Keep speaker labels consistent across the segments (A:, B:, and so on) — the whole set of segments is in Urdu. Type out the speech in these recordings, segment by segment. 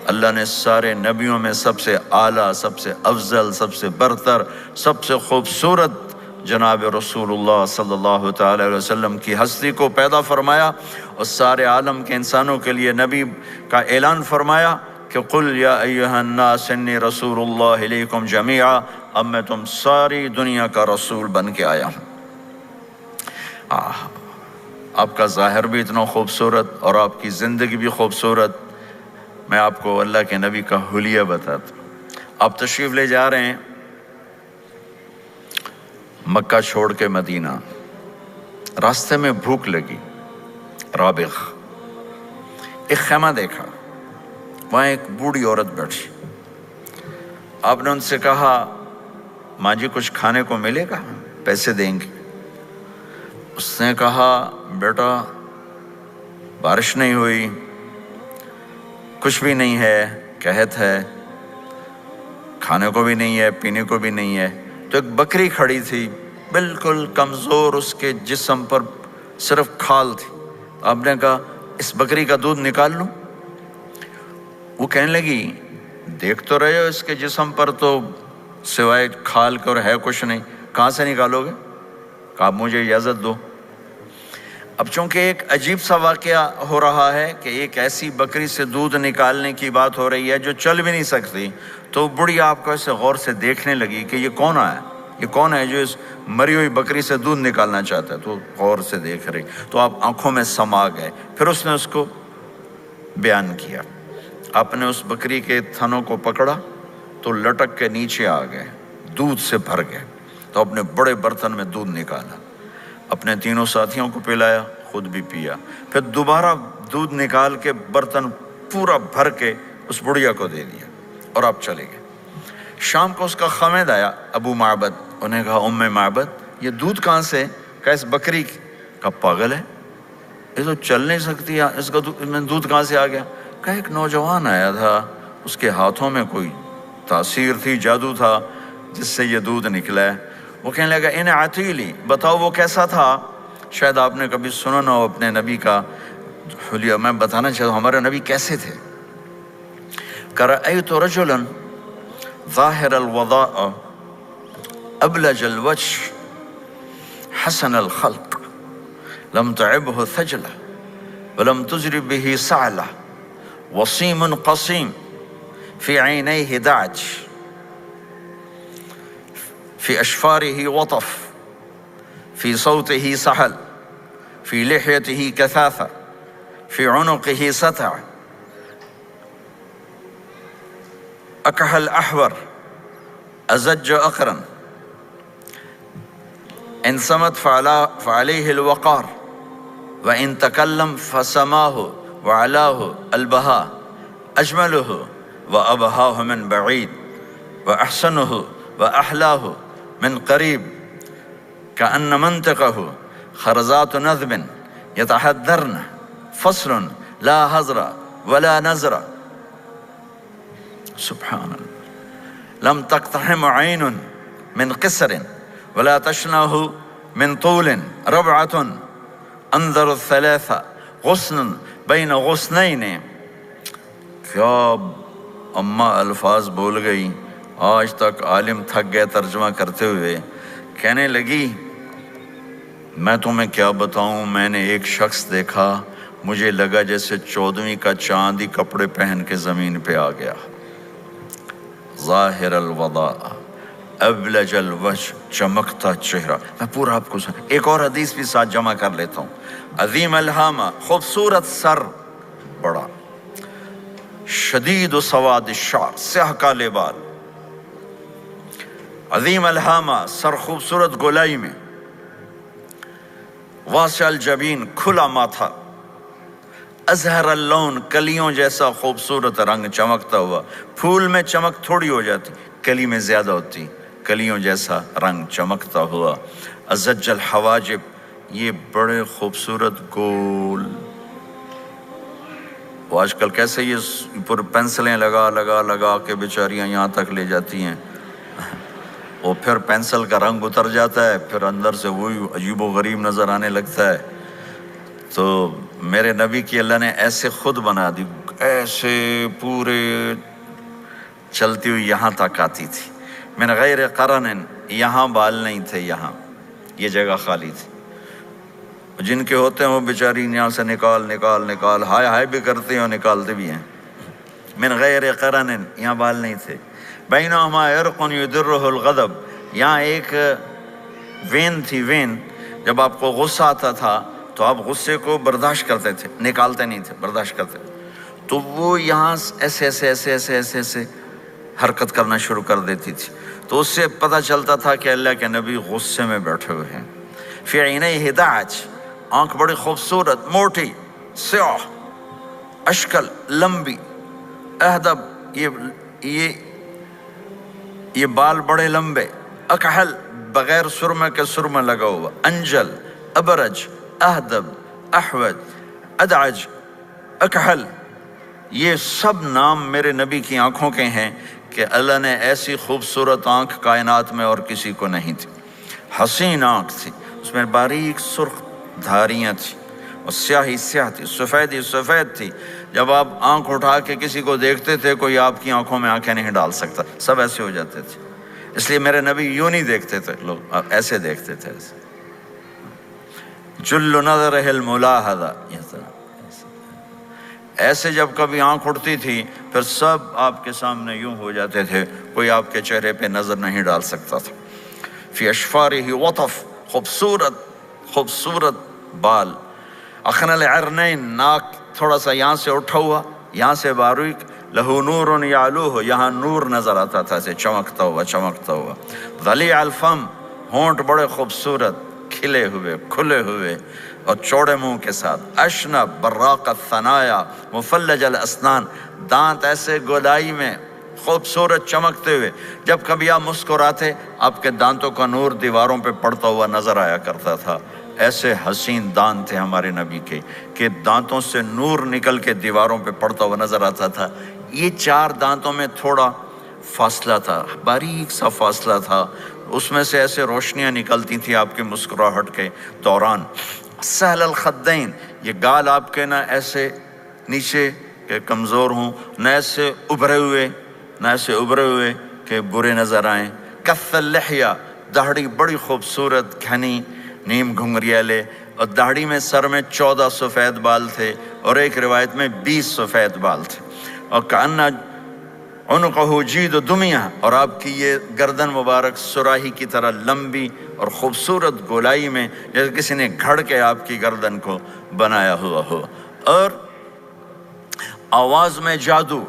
A: اللہ نے سارے نبیوں میں سب سے اعلیٰ، سب سے افضل، سب سے برتر، سب سے خوبصورت جناب رسول اللہ صلی اللہ تعالی علیہ وسلم کی ہستی کو پیدا فرمایا، اور سارے عالم کے انسانوں کے لیے نبی کا اعلان فرمایا کہ قل یا ایھا الناس انی رسول اللہ الیکم جمیعا، اب میں تم ساری دنیا کا رسول بن کے آیا ہوں۔ آپ کا ظاہر بھی اتنا خوبصورت اور آپ کی زندگی بھی خوبصورت۔ میں آپ کو اللہ کے نبی کا حلیہ بتاتا ہوں۔ آپ تشریف لے جا رہے ہیں مکہ چھوڑ کے مدینہ، راستے میں بھوک لگی، رابغ ایک خیمہ دیکھا، وہاں ایک بوڑھی عورت بیٹھی۔ آپ نے ان سے کہا ماں جی کچھ کھانے کو ملے گا، پیسے دیں گے؟ اس نے کہا بیٹا بارش نہیں ہوئی، کچھ بھی نہیں ہے، قحط ہے، کھانے کو بھی نہیں ہے، پینے کو بھی نہیں ہے۔ تو ایک بکری کھڑی تھی، بالکل کمزور، اس کے جسم پر صرف کھال تھی۔ آپ نے کہا اس بکری کا دودھ نکال لوں؟ وہ کہنے لگی دیکھ تو رہے ہو اس کے جسم پر تو سوائے کھال کے اور ہے کچھ نہیں، کہاں سے نکالو گے؟ کہا مجھے اجازت دو۔ اب چونکہ ایک عجیب سا واقعہ ہو رہا ہے کہ ایک ایسی بکری سے دودھ نکالنے کی بات ہو رہی ہے جو چل بھی نہیں سکتی، تو بڑھی آپ کو ایسے غور سے دیکھنے لگی کہ یہ کون ہے، یہ کون ہے جو اس مری ہوئی بکری سے دودھ نکالنا چاہتا ہے؟ تو غور سے دیکھ رہی، تو آپ آنکھوں میں سما گئے۔ پھر اس نے اس کو بیان کیا۔ آپ نے اس بکری کے تھنوں کو پکڑا تو لٹک کے نیچے آ گئے، دودھ سے بھر گئے۔ تو اپنے بڑے برتن میں دودھ نکالا، اپنے تینوں ساتھیوں کو پلایا، خود بھی پیا، پھر دوبارہ دودھ نکال کے برتن پورا بھر کے اس بڑھیا کو دے دیا، اور آپ چلے گئے۔ شام کو اس کا خامد آیا، ابو معبد، انہیں کہا ام معبد یہ دودھ کہاں سے؟ کہا اس بکری کی۔ کہا پاگل ہے، یہ تو چل نہیں سکتی، اس کا دودھ کہاں سے آ گیا؟ کہا ایک نوجوان آیا تھا، اس کے ہاتھوں میں کوئی تاثیر تھی، جادو تھا، جس سے یہ دودھ نکلا ہے۔ وہ کہنے لگا ان عتیلی، بتاؤ وہ کیسا تھا؟ شاید آپ نے کبھی سنا نہ ہو اپنے نبی کا حلیہ، میں بتانا چاہتا ہوں ہمارے نبی کیسے تھے۔ رأیت رجلا ظاہر الوضاء ابلج الوجه حسن الخلق لم تعبه ثجلة ولم تجرب به سعلة وصيم قصيم في عينيه دعج في أشفاره وطف في صوته سحل في لحيته كثافة في عنقه ستع أكحل أحور أزج أقرن إن صمت فعليه الوقار وإن تكلم فسماه وعلاه البهاء أجمله وأبهاه من بعيد وأحسنه وأحلاه من قريب كأن منطقه خرزات نذب يتحذرن فصل لا هزر ولا نزر سبحان الله لم تقتحم عين من قصر ولا تشنه من طول ربعة انظر الثلاثة غصن بين غصنين۔ کیا اماں الفاظ بول گئی، آج تک عالم تھک گئے ترجمہ کرتے ہوئے۔ کہنے لگی میں تمہیں کیا بتاؤں، میں نے ایک شخص دیکھا، مجھے لگا جیسے 14ویں کا چاند ہی کپڑے پہن کے زمین پہ آ گیا۔ ظاہر الوضاء ابلج الوجه، چمکتا چہرہ۔ میں پورا آپ کو ایک اور حدیث بھی ساتھ جمع کر لیتا ہوں۔ عظیم الہامہ، خوبصورت سر، بڑا شدید و سواد الشعر، سیاہ کالے بال، عظیم الہامہ، سر خوبصورت گولائی میں، واسع الجبین، کھلا ماتھا، ازہر اللون، کلیوں جیسا خوبصورت رنگ چمکتا ہوا۔ پھول میں چمک تھوڑی ہو جاتی، کلی میں زیادہ ہوتی، کلیوں جیسا رنگ چمکتا ہوا۔ ازج الحواجب، یہ بڑے خوبصورت گول، وہ آج کل کیسے یہ پر پینسلیں لگا لگا لگا کے بیچاریاں یہاں تک لے جاتی ہیں، وہ پھر پینسل کا رنگ اتر جاتا ہے، پھر اندر سے وہی عجیب و غریب نظر آنے لگتا ہے۔ تو میرے نبی کی اللہ نے ایسے خود بنا دی، ایسے پورے چلتی ہوئی یہاں تک آتی تھی. من غیر قرن، یہاں بال نہیں تھے، یہاں یہ جگہ خالی تھی. جن کے ہوتے ہیں وہ بیچاری یہاں سے نکال نکال نکال ہائے ہائے بھی کرتے ہیں اور نکالتے بھی ہیں. من غیر قرن، یہاں بال نہیں تھے. بینہما عرق یدرہ الغضب، یہاں ایک وین تھی. وین جب آپ کو غصہ آتا تھا تو آپ غصے کو برداشت کرتے تھے، نکالتے نہیں تھے، برداشت کرتے. تو وہ یہاں ایسے ایسے ایسے ایسے ایسے ایسے حرکت کرنا شروع کر دیتی تھی. تو اس سے پتہ چلتا تھا کہ اللہ کے نبی غصے میں بیٹھے ہوئے ہیں. فی عینیہ دعج، آنکھ بڑی خوبصورت، موٹی، سیاہ، اشکل، لمبی، اہدب، یہ بال بڑے لمبے، اکحل، بغیر سرمے کے سرمہ لگا ہوا، انجل، ابرج، اہدب، احوج، ادعج، اکحل، یہ سب نام میرے نبی کی آنکھوں کے ہیں کہ اللہ نے ایسی خوبصورت آنکھ کائنات میں اور کسی کو نہیں تھی. حسین آنکھ تھی، اس میں باریک سرخ دھاریاں تھیں اور سیاہی سیاہ تھی، سفیدی سفید تھی. جب آپ آنکھ اٹھا کے کسی کو دیکھتے تھے کوئی آپ کی آنکھوں میں آنکھیں نہیں ڈال سکتا، سب ایسے ہو جاتے تھے. اس لیے میرے نبی یوں نہیں دیکھتے تھے، لوگ ایسے دیکھتے تھے. جل نظرہ الملاحظہ، ایسے جب کبھی آنکھ اٹھتی تھی پھر سب آپ کے سامنے یوں ہو جاتے تھے، کوئی آپ کے چہرے پہ نظر نہیں ڈال سکتا تھا. فی اشفارہ وطف، خوبصورت خوبصورت بال. اخن العرنین، ناک تھوڑا سا یہاں سے اٹھا ہوا، یہاں سے باریک. لہو نور یعلوہ، یہاں نور نظر آتا تھا اسے چمکتا ہوا چمکتا ہوا. ضلیع الفم، ہونٹ بڑے خوبصورت، کھلے ہوئے کھلے ہوئے اور چوڑے منہ کے ساتھ. اشنب براق الثنایا مفلج الاسنان، دانت ایسے گودائی میں خوبصورت چمکتے ہوئے. جب کبھی آپ مسکراتے آپ کے دانتوں کا نور دیواروں پہ پڑتا ہوا نظر آیا کرتا تھا. ایسے حسین دانت تھے ہمارے نبی کے کہ دانتوں سے نور نکل کے دیواروں پہ پڑتا ہوا نظر آتا تھا. یہ 4 دانتوں میں تھوڑا فاصلہ تھا، باریک سا فاصلہ تھا، اس میں سے ایسے روشنیاں نکلتی تھیں آپ کی مسکراہٹ کے دوران. سہل الخدین، یہ گال آپ کے نہ ایسے نیچے کہ کمزور ہوں، نہ ایسے ابھرے ہوئے کہ برے نظر آئیں. کث اللحیہ، داڑھی بڑی خوبصورت گھنی نیم گھنگریالے، اور داڑھی میں سر میں 14 سفید بال تھے اور ایک روایت میں 20 سفید بال تھے. اور کأن عنقہ جید دمیہ، اور آپ کی یہ گردن مبارک سراہی کی طرح لمبی اور خوبصورت گولائی میں، جیسے کسی نے گھڑ کے آپ کی گردن کو بنایا ہوا ہو. اور آواز میں جادو،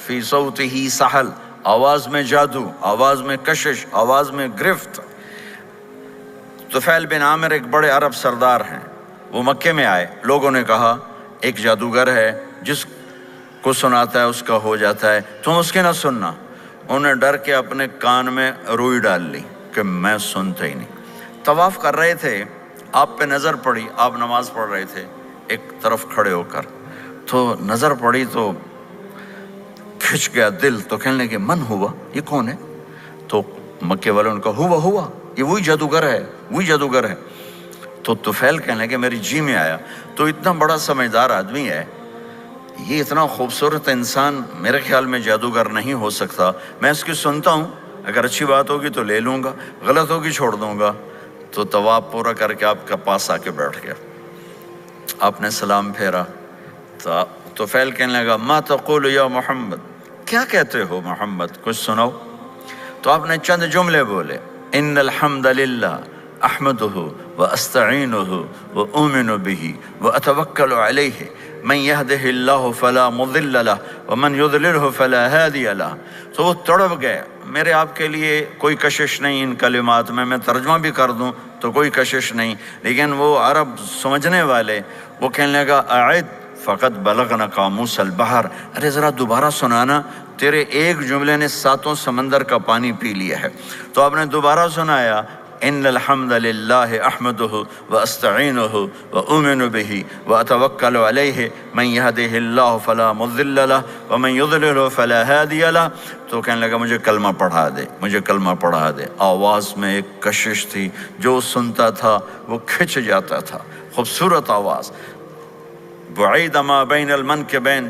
A: فی صوتہ سحل، آواز میں جادو، آواز میں کشش، آواز میں گرفت. طفیل بن عامر ایک بڑے عرب سردار ہیں، وہ مکے میں آئے. لوگوں نے کہا ایک جادوگر ہے جس کو سناتا ہے اس کا ہو جاتا ہے، تم اس کے نہ سننا. انہیں ڈر کے اپنے کان میں روئی ڈال لی کہ میں سنتا ہی نہیں. طواف کر رہے تھے، آپ پہ نظر پڑی، آپ نماز پڑھ رہے تھے ایک طرف کھڑے ہو کر، تو نظر پڑی تو کھچ گیا دل. تو کہنے لگے من ہوا، یہ کون ہے؟ تو مکے والوں نے کہا ہوا یہ وہی جادوگر ہے. تو طفیل کہنے لگے میری جی میں آیا، تو اتنا بڑا سمجھدار آدمی ہے، یہ اتنا خوبصورت انسان میرے خیال میں جادوگر نہیں ہو سکتا. میں اس کی سنتا ہوں، اگر اچھی بات ہوگی تو لے لوں گا، غلط ہوگی چھوڑ دوں گا. تو طواف پورا کر کے آپ کے پاس آ کے بیٹھ گیا. آپ نے سلام پھیرا تو طفیل کہنے لگا ما تقول یا محمد، کیا کہتے ہو محمد، کچھ سناؤ. تو آپ نے چند جملے بولے، ان الحمد للہ احمدہ واستعینہ واؤمن بہ واتوکل علیہ من یہدہ اللہ فلا مضل لہ ومن یضللہ فلا ہادی لہ. تو وہ تڑپ گئے. میرے آپ کے لیے کوئی کشش نہیں ان کلمات میں ترجمہ بھی کر دوں تو کوئی کشش نہیں، لیکن وہ عرب سمجھنے والے وہ کہنے لگا اعد فقط بلغنا قاموس البحر، ارے ذرا دوبارہ سنانا، تیرے ایک جملے نے 7 سمندر کا پانی پی لیا ہے. تو آپ نے دوبارہ سنایا ان الحمد للہ احمدہ واستعینہ واؤمن بہ واتوکل علیہ من یہدہ اللہ فلا مضل لہ ومن یضللہ فلا ہادی لہ. تو کہنے لگا مجھے کلمہ پڑھا دے. آواز میں ایک کشش تھی، جو سنتا تھا وہ کھچ جاتا تھا. خوبصورت آواز. بعید ما بین المنکبین،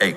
A: 1,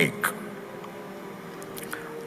A: 1।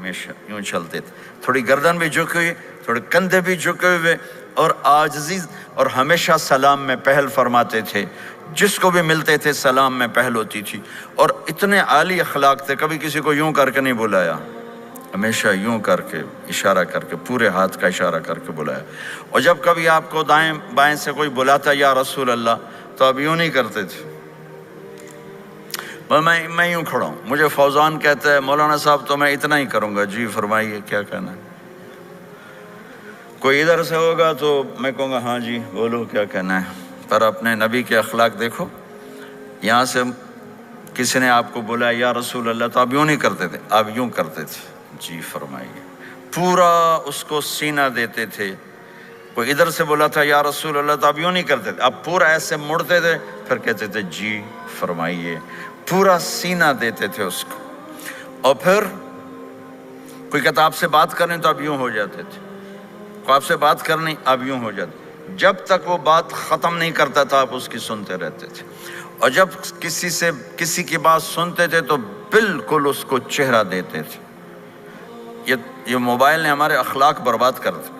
A: ہمیشہ یوں چلتے تھے، تھوڑی گردن بھی جھکی ہوئی، تھوڑے کندھے بھی جھکے ہوئے، اور عاجزی، اور ہمیشہ سلام میں پہل فرماتے تھے، جس کو بھی ملتے تھے سلام میں پہل ہوتی تھی، اور اتنے عالی اخلاق تھے، کبھی کسی کو یوں کر کے نہیں بلایا، ہمیشہ یوں کر کے اشارہ کر کے، پورے ہاتھ کا اشارہ کر کے بلایا۔ اور جب کبھی آپ کو دائیں بائیں سے کوئی بلاتا یا رسول اللہ، تو آپ یوں نہیں کرتے تھے، میں یوں کھڑا ہوں، مجھے فوزان کہتا ہے مولانا صاحب تو میں اتنا ہی کروں گا، جی فرمائیے کیا کہنا ہے۔ کوئی ادھر سے ہوگا تو میں کہوں گا ہاں جی بولو کیا کہنا ہے، پر اپنے نبی کے اخلاق دیکھو، یہاں سے کسی نے آپ کو بولا یا رسول اللہ تو آپ یوں نہیں کرتے تھے، آپ یوں کرتے تھے، جی فرمائیے، پورا اس کو سینہ دیتے تھے۔ کوئی ادھر سے بولا تھا یا رسول اللہ تو آپ یوں نہیں کرتے تھے، آپ پورا ایسے مڑتے تھے، پھر کہتے تھے جی فرمائیے، پورا سینہ دیتے تھے اس کو۔ اور پھر کوئی کہتا آپ سے بات کریں تو آپ یوں ہو جاتے تھے، کوئی آپ سے بات کرنی آپ یوں ہو جاتے، جب تک وہ بات ختم نہیں کرتا تھا آپ اس کی سنتے رہتے تھے، اور جب کسی کی بات سنتے تھے تو بالکل اس کو چہرہ دیتے تھے۔ یہ موبائل نے ہمارے اخلاق برباد کر دے۔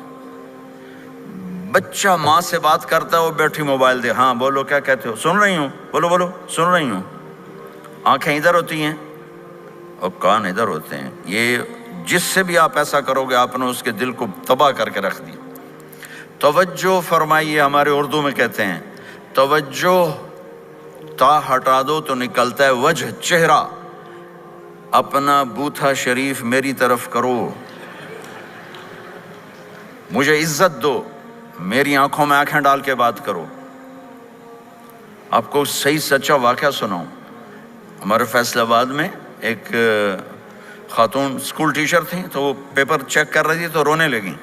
A: بچہ ماں سے بات کرتا ہے، وہ بیٹھی موبائل دے، ہاں بولو کیا کہتے ہو، سن رہی ہوں، بولو بولو سن رہی ہوں، آنکھیں ادھر ہوتی ہیں اور کان ادھر ہوتے ہیں۔ یہ جس سے بھی آپ ایسا کرو گے آپ نے اس کے دل کو تباہ کر کے رکھ دیا۔ توجہ فرمائیے، ہمارے اردو میں کہتے ہیں توجہ، تا ہٹا دو تو نکلتا ہے وجہ، چہرہ، اپنا بوتھا شریف میری طرف کرو، مجھے عزت دو، میری آنکھوں میں آنکھیں ڈال کے بات کرو۔ آپ کو صحیح سچا واقعہ سناؤں، ہمارے فیصل آباد میں ایک خاتون اسکول ٹیچر تھیں، تو وہ پیپر چیک کر رہی تھی تو رونے لگیں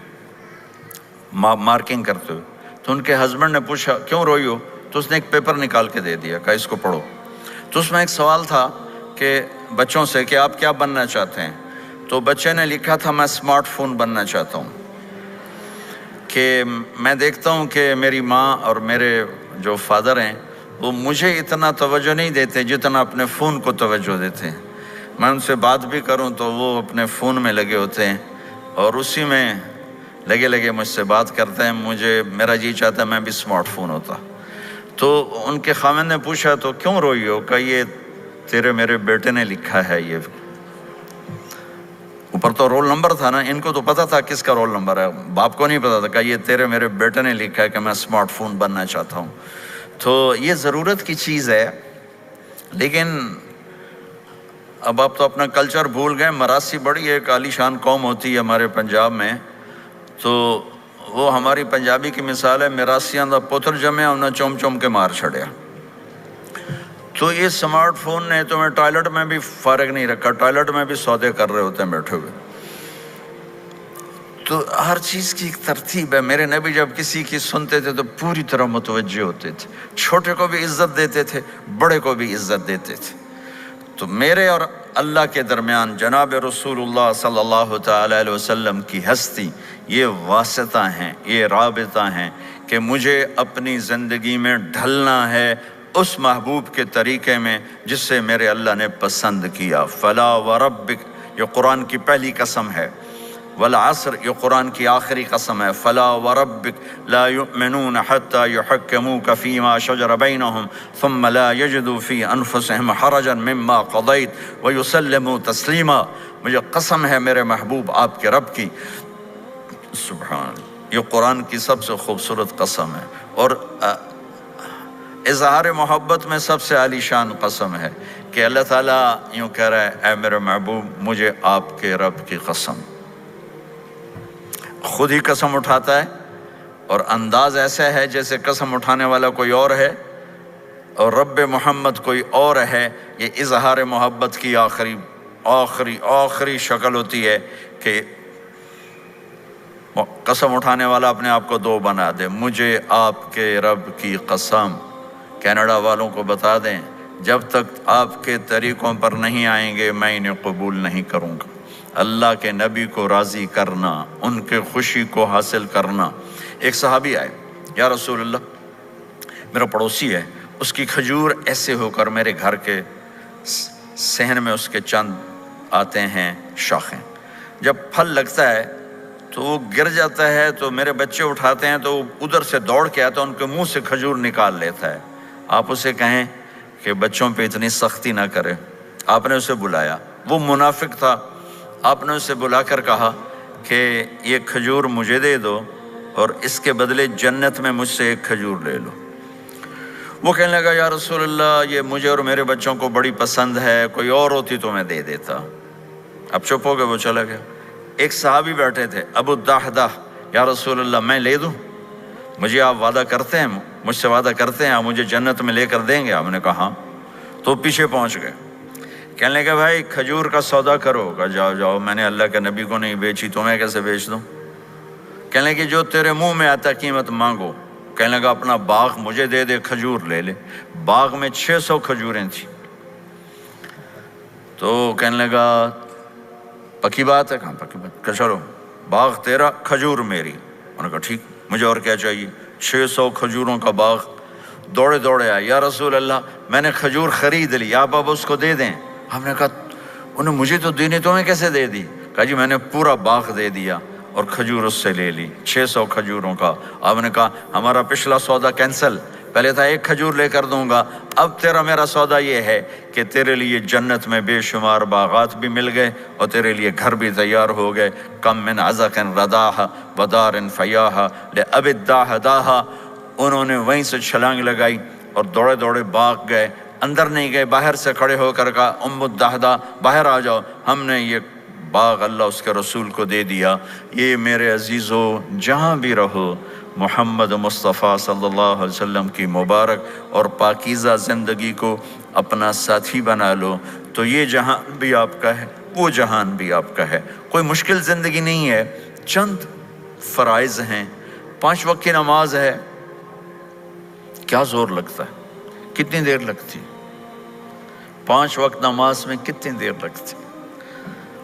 A: مارکنگ کرتے ہوئے، تو ان کے ہسبینڈ نے پوچھا کیوں روئی ہو، تو اس نے ایک پیپر نکال کے دے دیا، کہا اس کو پڑھو۔ تو اس میں ایک سوال تھا کہ بچوں سے کہ آپ کیا بننا چاہتے ہیں، تو بچے نے لکھا تھا میں اسمارٹ فون بننا چاہتا ہوں، کہ میں دیکھتا ہوں کہ میری ماں اور میرے جو فادر ہیں وہ مجھے اتنا توجہ نہیں دیتے جتنا اپنے فون کو توجہ دیتے ہیں، میں ان سے بات بھی کروں تو وہ اپنے فون میں لگے ہوتے ہیں اور اسی میں لگے مجھ سے بات کرتے ہیں، میرا جی چاہتا ہے میں بھی اسمارٹ فون ہوتا۔ تو ان کے خاوند نے پوچھا تو کیوں روئی ہو، کہ یہ تیرے میرے بیٹے نے لکھا ہے، یہ اوپر تو رول نمبر تھا نا، ان کو تو پتا تھا کس کا رول نمبر ہے، باپ کو نہیں پتا تھا، کہ یہ تیرے میرے بیٹے نے لکھا ہے کہ میں اسمارٹ فون بننا چاہتا ہوں۔ تو یہ ضرورت کی چیز ہے، لیکن اب آپ تو اپنا کلچر بھول گئے۔ مراسی بڑی ایک عالی شان قوم ہوتی ہے ہمارے پنجاب میں، تو وہ ہماری پنجابی کی مثال ہے، مراسیاں دا پتر جمے انہیں چوم چوم کے مار چھڑیا۔ تو یہ سمارٹ فون نے تمہیں ٹوائلٹ میں بھی فارغ نہیں رکھا، ٹوائلٹ میں بھی سودے کر رہے ہوتے ہیں بیٹھے ہوئے۔ تو ہر چیز کی ایک ترتیب ہے۔ میرے نبی جب کسی کی سنتے تھے تو پوری طرح متوجہ ہوتے تھے، چھوٹے کو بھی عزت دیتے تھے، بڑے کو بھی عزت دیتے تھے۔ تو میرے اور اللہ کے درمیان جناب رسول اللہ صلی اللہ تعالی علیہ وسلم کی ہستی، یہ واسطہ ہیں، یہ رابطہ ہیں کہ مجھے اپنی زندگی میں ڈھلنا ہے اس محبوب کے طریقے میں جس سے میرے اللہ نے پسند کیا۔ فلا وربک، یہ قرآن کی پہلی قسم ہے، والعصر یہ قرآن کی آخری قسم ہے۔ فلا وربک لا یؤمنون حتی یحکموک فیما شجر بینہم ثم لا یجدوا فی انفسہم حرجا مما قضیت ویسلموا تسلیما۔ مجھے قسم ہے میرے محبوب آپ کے رب کی، سبحان، یہ قرآن کی سب سے خوبصورت قسم ہے، اور اظہار محبت میں سب سے عالی شان قسم ہے کہ اللہ تعالیٰ یوں کہہ رہا ہے اے میرے محبوب مجھے آپ کے رب کی قسم۔ خود ہی قسم اٹھاتا ہے اور انداز ایسا ہے جیسے قسم اٹھانے والا کوئی اور ہے اور رب محمد کوئی اور ہے۔ یہ اظہار محبت کی آخری شکل ہوتی ہے کہ قسم اٹھانے والا اپنے آپ کو دو بنا دے۔ مجھے آپ کے رب کی قسم، کینیڈا والوں کو بتا دیں جب تک آپ کے طریقوں پر نہیں آئیں گے میں انہیں قبول نہیں کروں گا۔ اللہ کے نبی کو راضی کرنا، ان کے خوشی کو حاصل کرنا۔ ایک صحابی آئے، یا رسول اللہ میرا پڑوسی ہے، اس کی کھجور ایسے ہو کر میرے گھر کے صحن میں اس کے چند آتے ہیں شاخیں، جب پھل لگتا ہے تو وہ گر جاتا ہے تو میرے بچے اٹھاتے ہیں تو وہ ادھر سے دوڑ کے آتا ہے، ان کے منہ سے کھجور نکال لیتا ہے۔ آپ اسے کہیں کہ بچوں پہ اتنی سختی نہ کرے۔ آپ نے اسے بلایا، وہ منافق تھا، آپ نے اسے بلا کر کہا کہ یہ کھجور مجھے دے دو اور اس کے بدلے جنت میں مجھ سے ایک کھجور لے لو۔ وہ کہنے لگا یا رسول اللہ یہ مجھے اور میرے بچوں کو بڑی پسند ہے، کوئی اور ہوتی تو میں دے دیتا۔ اب چپ ہو گئے، وہ چلا گیا۔ ایک صحابی بیٹھے تھے، ابو الدحدہ، یا رسول اللہ میں لے دوں؟ مجھے آپ وعدہ کرتے ہیں، مجھ سے وعدہ کرتے ہیں آپ مجھے جنت میں لے کر دیں گے؟ آپ نے کہا ہاں۔ تو پیچھے پہنچ گئے، کہنے لگے بھائی کھجور کا سودا کرو۔ کہا جاؤ جاؤ، میں نے اللہ کے نبی کو نہیں بیچی، تمہیں کیسے بیچ دوں؟ کہنے لگے جو تیرے منہ میں آتا قیمت مانگو۔ کہنے لگا اپنا باغ مجھے دے دے، کھجور لے لے۔ باغ میں 600 کھجوریں تھیں۔ تو کہنے لگا پکی بات ہے؟ کہاں پکی بات؟ کہ چلو باغ تیرا، کھجور میری۔ انہوں نے کہا ٹھیک، مجھے اور کیا چاہیے؟ 600 کھجوروں کا باغ۔ دوڑے دوڑے آئے، یا رسول اللہ میں نے کھجور خرید لی، آپ اب اس کو دے دیں۔ ہم نے کہا انہیں مجھے تو دینی، تمہیں کیسے دے دی؟ کہا جی میں نے پورا باغ دے دیا اور کھجور اس سے لے لی، 600 کھجوروں کا۔ آپ نے کہا ہمارا پچھلا سودا کینسل، پہلے تھا ایک کھجور لے کر دوں گا، اب تیرا میرا سودا یہ ہے کہ تیرے لیے جنت میں بے شمار باغات بھی مل گئے اور تیرے لیے گھر بھی تیار ہو گئے۔ کم من عزق رداہ ودار فیاہ لأب الداہداہ۔ انہوں نے وہیں سے چھلانگ لگائی اور دوڑے دوڑے باغ گئے، اندر نہیں گئے، باہر سے کھڑے ہو کر کہا ام الدحدہ باہر آ جاؤ، ہم نے یہ باغ اللہ اس کے رسول کو دے دیا۔ یہ میرے عزیزو جہاں بھی رہو محمد مصطفیٰ صلی اللہ علیہ وسلم کی مبارک اور پاکیزہ زندگی کو اپنا ساتھی بنا لو تو یہ جہان بھی آپ کا ہے، وہ جہان بھی آپ کا ہے۔ کوئی مشکل زندگی نہیں ہے، چند فرائض ہیں، 5 وقت کی نماز ہے، کیا زور لگتا ہے، کتنی دیر لگتی، 5 وقت نماز میں کتنی دیر لگتی،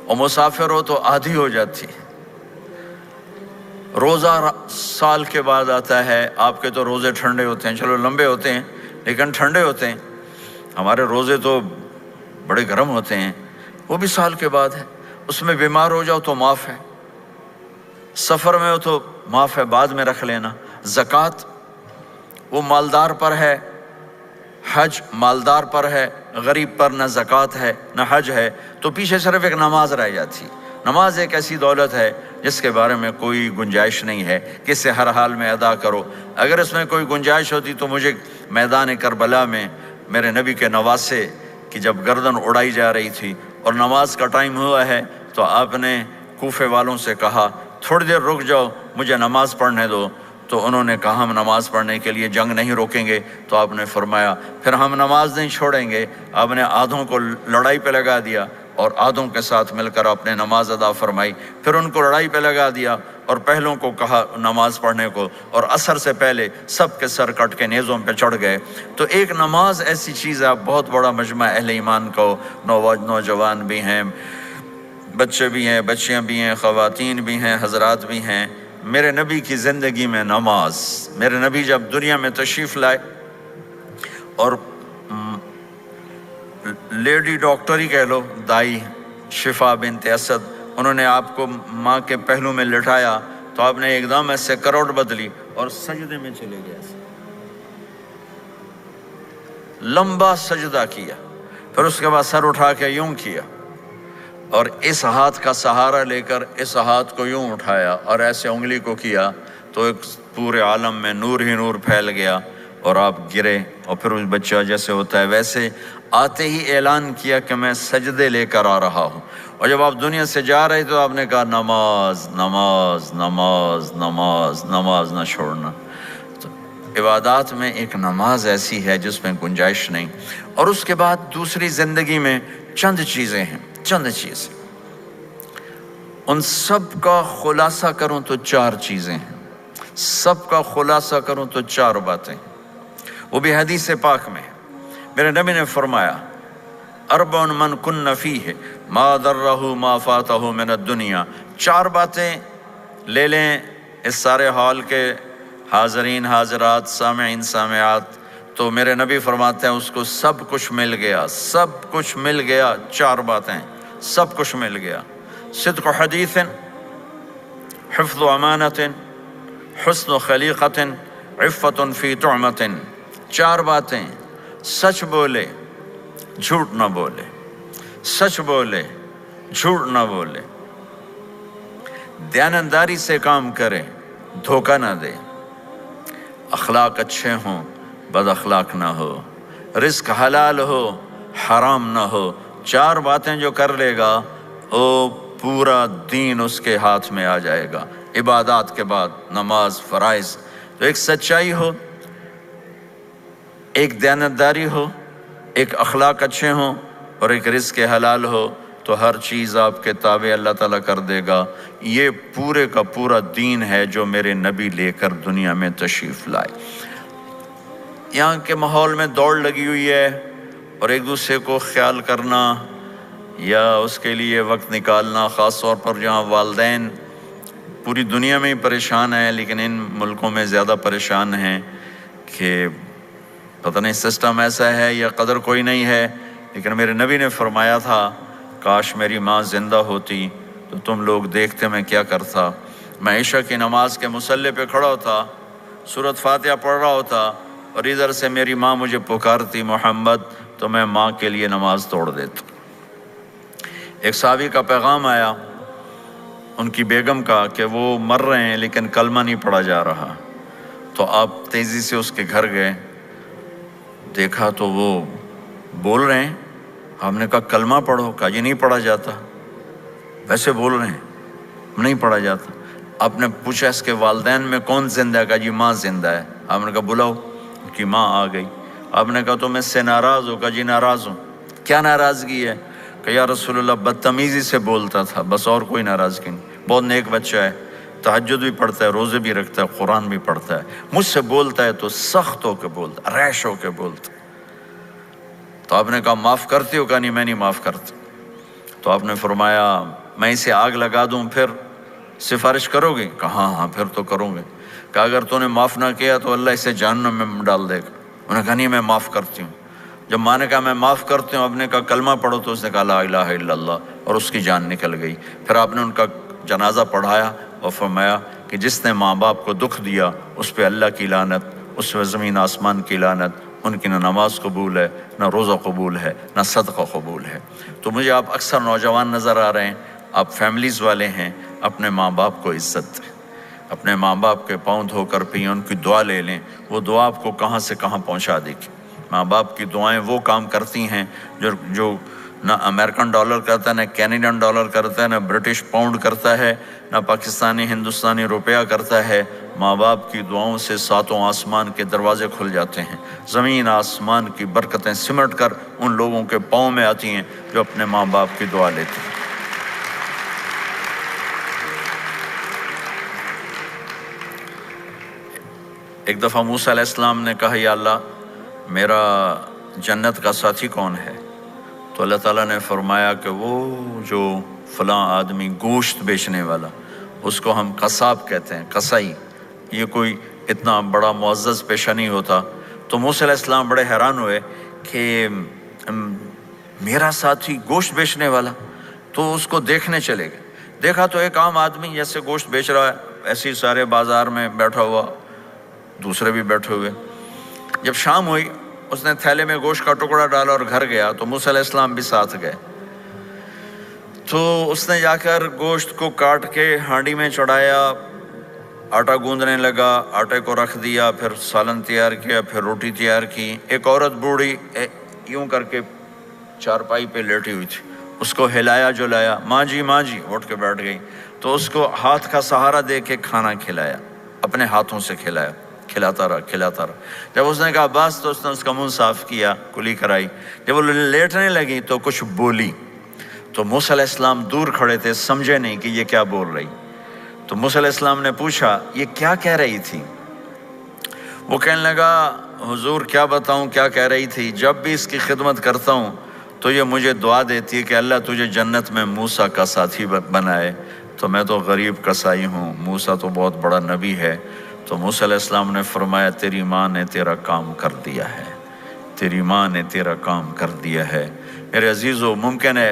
A: اور مسافر ہو تو آدھی ہو جاتی۔ روزہ سال کے بعد آتا ہے، آپ کے تو روزے ٹھنڈے ہوتے ہیں، چلو لمبے ہوتے ہیں لیکن ٹھنڈے ہوتے ہیں، ہمارے روزے تو بڑے گرم ہوتے ہیں، وہ بھی سال کے بعد ہے۔ اس میں بیمار ہو جاؤ تو معاف ہے، سفر میں ہو تو معاف ہے، بعد میں رکھ لینا۔ زکوٰۃ وہ مالدار پر ہے، حج مالدار پر ہے، غریب پر نہ زکوٰۃ ہے نہ حج ہے، تو پیچھے صرف ایک نماز رہ جاتی۔ نماز ایک ایسی دولت ہے جس کے بارے میں کوئی گنجائش نہیں ہے کہ اسے ہر حال میں ادا کرو۔ اگر اس میں کوئی گنجائش ہوتی تو مجھے میدان کربلا میں میرے نبی کے نواسے کی جب گردن اڑائی جا رہی تھی اور نماز کا ٹائم ہوا ہے تو آپ نے کوفے والوں سے کہا تھوڑی دیر رک جاؤ مجھے نماز پڑھنے دو، تو انہوں نے کہا ہم نماز پڑھنے کے لیے جنگ نہیں روکیں گے، تو آپ نے فرمایا پھر ہم نماز نہیں چھوڑیں گے۔ آپ نے آدھوں کو لڑائی پہ لگا دیا اور آدھوں کے ساتھ مل کر آپ نے نماز ادا فرمائی، پھر ان کو لڑائی پہ لگا دیا اور پہلوں کو کہا نماز پڑھنے کو، اور عصر سے پہلے سب کے سر کٹ کے نیزوں پہ چڑھ گئے۔ تو ایک نماز ایسی چیز ہے، بہت بڑا مجمع اہل ایمان کو، نوجوان بھی ہیں، بچے بھی ہیں، بچیاں بھی ہیں، خواتین بھی ہیں، حضرات بھی ہیں۔ میرے نبی کی زندگی میں نماز، میرے نبی جب دنیا میں تشریف لائے اور لیڈی ڈاکٹر ہی کہہ لو، دائی شفا بنت اسد، انہوں نے آپ کو ماں کے پہلو میں لٹایا تو آپ نے ایک دم ایسے کروٹ بدلی اور سجدے میں چلے گئے، لمبا سجدہ کیا، پھر اس کے بعد سر اٹھا کے یوں کیا اور اس ہاتھ کا سہارا لے کر اس ہاتھ کو یوں اٹھایا اور ایسے انگلی کو کیا تو ایک پورے عالم میں نور ہی نور پھیل گیا اور آپ گرے، اور پھر اس بچہ جیسے ہوتا ہے ویسے آتے ہی اعلان کیا کہ میں سجدے لے کر آ رہا ہوں، اور جب آپ دنیا سے جا رہے تو آپ نے کہا نماز نماز نماز نماز نماز نہ چھوڑنا۔ تو عبادات میں ایک نماز ایسی ہے جس میں گنجائش نہیں۔ اور اس کے بعد دوسری زندگی میں چند چیزیں ہیں، چند چیزیں، ان سب کا خلاصہ کروں تو 4 چیزیں ہیں، سب کا خلاصہ کروں تو 4 باتیں، وہ بھی حدیث پاک میں ہے۔ میرے نبی نے فرمایا 4 من کن فیہ ما ضرہ ما فاتہ من الدنیا، 4 باتیں لے لیں اس سارے ہال کے حاضرین حاضرات سامعین سامعات، تو میرے نبی فرماتے ہیں اس کو سب کچھ مل گیا، سب کچھ مل گیا، 4 باتیں سب کچھ مل گیا۔ صدق حدیث، حفظ امانت، حسن خلیقت، عفت فی طعمت۔ 4 باتیں، سچ بولے جھوٹ نہ بولے، سچ بولے جھوٹ نہ بولے، دیانتداری سے کام کرے، دھوکہ نہ دے، اخلاق اچھے ہوں، بد اخلاق نہ ہو، رزق حلال ہو، حرام نہ ہو۔ 4 باتیں جو کر لے گا وہ پورا دین اس کے ہاتھ میں آ جائے گا۔ عبادات کے بعد نماز، فرائض، تو ایک سچائی ہو، ایک دیانتداری ہو، ایک اخلاق اچھے ہوں، اور ایک رزق حلال ہو، تو ہر چیز آپ کے تابع اللہ تعالیٰ کر دے گا۔ یہ پورے کا پورا دین ہے جو میرے نبی لے کر دنیا میں تشریف لائے۔ یہاں کے ماحول میں دوڑ لگی ہوئی ہے، اور ایک دوسرے کو خیال کرنا یا اس کے لیے وقت نکالنا، خاص طور پر جہاں والدین پوری دنیا میں ہی پریشان ہیں، لیکن ان ملکوں میں زیادہ پریشان ہیں کہ پتہ نہیں سسٹم ایسا ہے یا قدر کوئی نہیں ہے۔ لیکن میرے نبی نے فرمایا تھا، کاش میری ماں زندہ ہوتی تو تم لوگ دیکھتے میں کیا کرتا۔ میں عشاء کی نماز کے مصلی پہ کھڑا ہوتا، سورۃ فاتحہ پڑھ رہا ہوتا، اور ادھر سے میری ماں مجھے پکارتی محمد، تو میں ماں کے لیے نماز توڑ دیتا۔ ایک صحابی کا پیغام آیا ان کی بیگم کا کہ وہ مر رہے ہیں لیکن کلمہ نہیں پڑھا جا رہا، تو آپ تیزی سے اس کے گھر گئے، دیکھا تو وہ بول رہے ہیں۔ ہم نے کہا کلمہ پڑھو، کہا یہ نہیں پڑھا جاتا، ویسے بول رہے ہیں نہیں پڑھا جاتا۔ آپ نے پوچھا اس کے والدین میں کون زندہ ہے؟ کہا جی ماں زندہ ہے۔ آپ نے کہا بلاؤ، کہ ماں آ گئی۔ آپ نے کہا تم اس سے ناراض ہو؟ کہا جی ناراض ہوں۔ کیا ناراضگی ہے؟ کہ یا رسول اللہ بدتمیزی سے بولتا تھا، بس اور کوئی ناراضگی نہیں، بہت نیک بچہ ہے، تہجد بھی پڑھتا ہے، روزے بھی رکھتا ہے، قرآن بھی پڑھتا ہے، مجھ سے بولتا ہے تو سخت ہو کے بولتا، ریش ہو کے بولتا۔ تو آپ نے کہا معاف کرتے ہو؟ کہا نہیں میں نہیں معاف کرتا۔ تو آپ نے فرمایا میں اسے آگ لگا دوں پھر سفارش کرو گے؟ کہا ہاں ہاں پھر تو کروں گے۔ کہا اگر تو نے معاف نہ کیا تو اللہ اسے جہنم میں ڈال دے گا۔ انہوں نے کہا نہیں میں معاف کرتی ہوں۔ جب ماں نے کہا میں معاف کرتی ہوں، آپ نے کہا کلمہ پڑھو، تو اس نے کہا لا الہ الا اللہ، اور اس کی جان نکل گئی۔ پھر آپ نے ان کا جنازہ پڑھایا اور فرمایا کہ جس نے ماں باپ کو دکھ دیا اس پہ اللہ کی لعنت، اس پہ زمین آسمان کی لعنت، ان کی نہ نماز قبول ہے، نہ روزہ قبول ہے، نہ صدقہ قبول ہے۔ تو مجھے آپ اکثر نوجوان نظر آ رہے ہیں، آپ فیملیز والے ہیں، اپنے ماں باپ کو عزت دیں، اپنے ماں باپ کے پاؤں دھو کر پئیں، ان کی دعا لے لیں، وہ دعا آپ کو کہاں سے کہاں پہنچا دے گی۔ ماں باپ کی دعائیں وہ کام کرتی ہیں جو نہ امریکن ڈالر کرتا ہے، نہ کینیڈین ڈالر کرتا ہے، نہ برٹش پاؤنڈ کرتا ہے، نہ پاکستانی ہندوستانی روپیہ کرتا ہے۔ ماں باپ کی دعاؤں سے 7 آسمان کے دروازے کھل جاتے ہیں، زمین آسمان کی برکتیں سمٹ کر ان لوگوں کے پاؤں میں آتی ہیں جو اپنے ماں باپ کی دعا لیتے ہیں۔ ایک دفعہ موسیٰ علیہ السلام نے کہا یا اللہ میرا جنت کا ساتھی کون ہے؟ تو اللہ تعالیٰ نے فرمایا کہ وہ جو فلاں آدمی گوشت بیچنے والا، اس کو ہم قصاب کہتے ہیں، قصائی، یہ کوئی اتنا بڑا معزز پیشہ نہیں ہوتا۔ تو موسیٰ علیہ السلام بڑے حیران ہوئے کہ میرا ساتھی گوشت بیچنے والا، تو اس کو دیکھنے چلے گئے۔ دیکھا تو ایک عام آدمی جیسے گوشت بیچ رہا ہے، ایسے ہی سارے بازار میں بیٹھا ہوا، دوسرے بھی بیٹھے ہوئے۔ جب شام ہوئی اس نے تھیلے میں گوشت کا ٹکڑا ڈالا اور گھر گیا، تو موسیٰ علیہ السلام بھی ساتھ گئے۔ تو اس نے جا کر گوشت کو کاٹ کے ہانڈی میں چڑھایا، آٹا گوندنے لگا، آٹے کو رکھ دیا، پھر سالن تیار کیا، پھر روٹی تیار کی۔ ایک عورت بوڑھی یوں کر کے چارپائی پہ لیٹی ہوئی تھی، اس کو ہلایا جلایا، ماں جی اٹھ کے بیٹھ گئی۔ تو اس کو ہاتھ کا سہارا دے کے کھانا کھلایا، اپنے ہاتھوں سے کھلایا، کھلاتا رہا۔ جب اس نے کہا بس، تو اس نے اس کا منہ صاف کیا، کلی کرائی۔ جب وہ لیٹنے لگی تو کچھ بولی، تو موسیٰ علیہ السلام دور کھڑے تھے، سمجھے نہیں کہ یہ کیا بول رہی۔ تو موسیٰ علیہ السلام نے پوچھا یہ کیا کہہ رہی تھی؟ وہ کہنے لگا حضور کیا بتاؤں کیا کہہ رہی تھی، جب بھی اس کی خدمت کرتا ہوں تو یہ مجھے دعا دیتی ہے کہ اللہ تجھے جنت میں موسیٰ کا ساتھی بنائے، تو میں تو غریب کسائی ہوں، موسیٰ تو بہت بڑا نبی ہے۔ تو موسیٰ علیہ السلام نے فرمایا تیری ماں نے تیرا کام کر دیا ہے، تیری ماں نے تیرا کام کر دیا ہے۔ میرے عزیزو، ممکن ہے